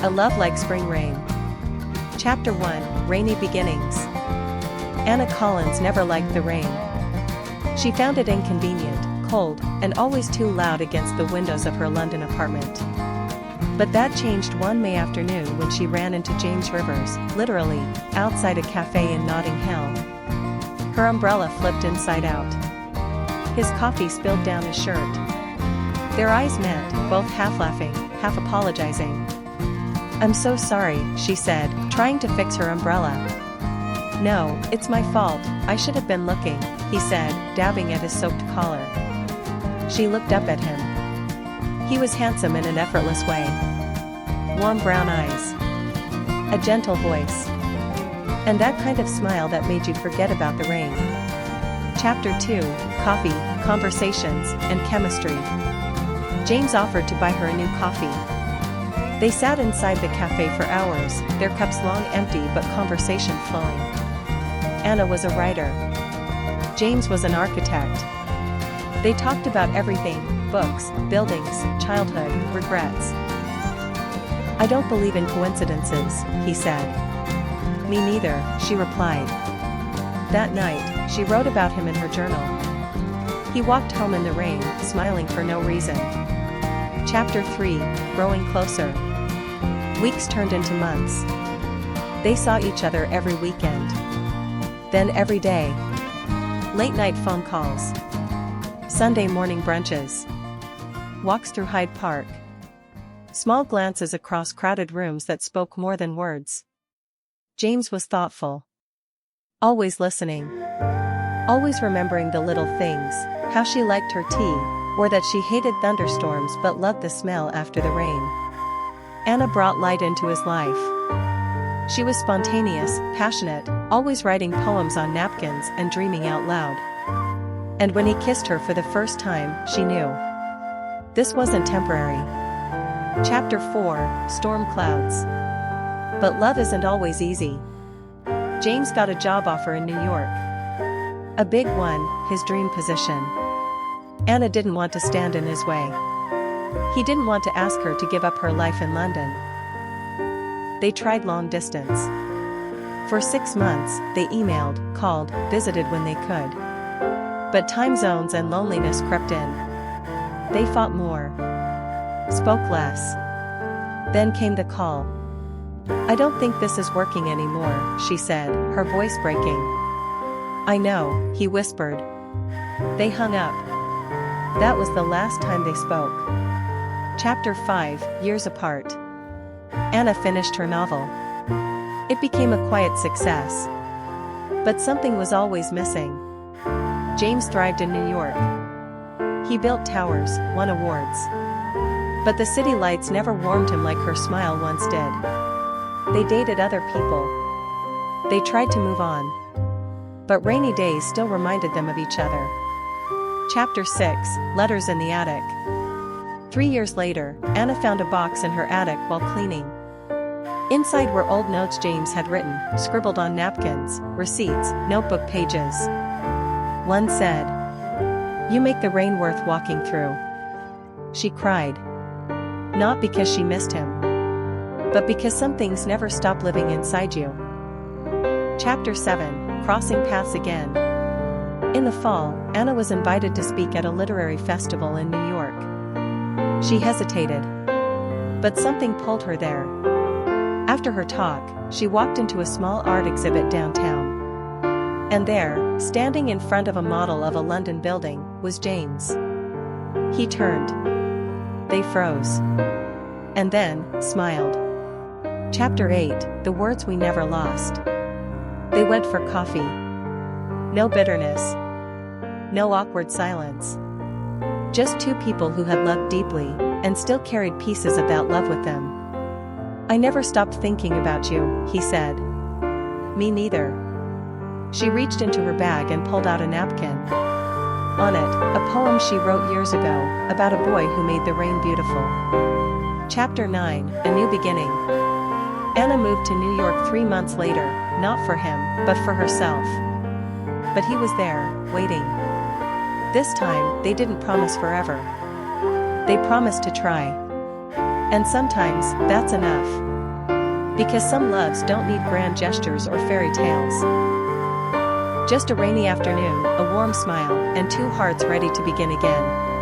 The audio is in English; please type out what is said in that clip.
A Love Like Spring Rain. Chapter 1, Rainy Beginnings. Anna Collins never liked the rain. She found it inconvenient, cold, and always too loud against the windows of her London apartment. But that changed one May afternoon when she ran into James Rivers, literally, outside a cafe in Notting Hill. Her umbrella flipped inside out. His coffee spilled down his shirt. Their eyes met, both half laughing, half apologizing. "I'm so sorry," she said, trying to fix her umbrella. "No, it's my fault, I should have been looking," he said, dabbing at his soaked collar. She looked up at him. He was handsome in an effortless way. Warm brown eyes. A gentle voice. And that kind of smile that made you forget about the rain. Chapter 2, Coffee, Conversations, and Chemistry. James offered to buy her a new coffee. They sat inside the cafe for hours, their cups long empty but conversation flowing. Anna was a writer. James was an architect. They talked about everything: books, buildings, childhood, regrets. "I don't believe in coincidences," he said. "Me neither," she replied. That night, she wrote about him in her journal. He walked home in the rain, smiling for no reason. Chapter 3, Growing Closer. Weeks turned into months. They saw each other every weekend. Then every day. Late-night phone calls. Sunday morning brunches. Walks through Hyde Park. Small glances across crowded rooms that spoke more than words. James was thoughtful. Always listening. Always remembering the little things, how she liked her tea, or that she hated thunderstorms but loved the smell after the rain. Anna brought light into his life. She was spontaneous, passionate, always writing poems on napkins and dreaming out loud. And when he kissed her for the first time, she knew. This wasn't temporary. Chapter 4, Storm Clouds. But love isn't always easy. James got a job offer in New York. A big one, his dream position. Anna didn't want to stand in his way. He didn't want to ask her to give up her life in London. They tried long distance. For 6 months, they emailed, called, visited when they could. But time zones and loneliness crept in. They fought more. Spoke less. Then came the call. "I don't think this is working anymore," she said, her voice breaking. "I know," he whispered. They hung up. That was the last time they spoke. Chapter 5, Years Apart. Anna finished her novel. It became a quiet success. But something was always missing. James thrived in New York. He built towers, won awards. But the city lights never warmed him like her smile once did. They dated other people. They tried to move on. But rainy days still reminded them of each other. Chapter 6, Letters in the Attic. 3 years later, Anna found a box in her attic while cleaning. Inside were old notes James had written, scribbled on napkins, receipts, notebook pages. One said, "You make the rain worth walking through." She cried. Not because she missed him, but because some things never stop living inside you. Chapter 7, Crossing Paths Again. In the fall, Anna was invited to speak at a literary festival in New York. She hesitated. But something pulled her there. After her talk, she walked into a small art exhibit downtown. And there, standing in front of a model of a London building, was James. He turned. They froze. And then, smiled. Chapter 8, The Words We Never Lost. They went for coffee. No bitterness. No awkward silence. Just two people who had loved deeply, and still carried pieces of that love with them. "I never stopped thinking about you," he said. "Me neither." She reached into her bag and pulled out a napkin. On it, a poem she wrote years ago, about a boy who made the rain beautiful. Chapter 9, A New Beginning. Anna moved to New York 3 months later, not for him, but for herself. But he was there, waiting. This time, they didn't promise forever. They promised to try. And sometimes, that's enough. Because some loves don't need grand gestures or fairy tales. Just a rainy afternoon, a warm smile, and two hearts ready to begin again.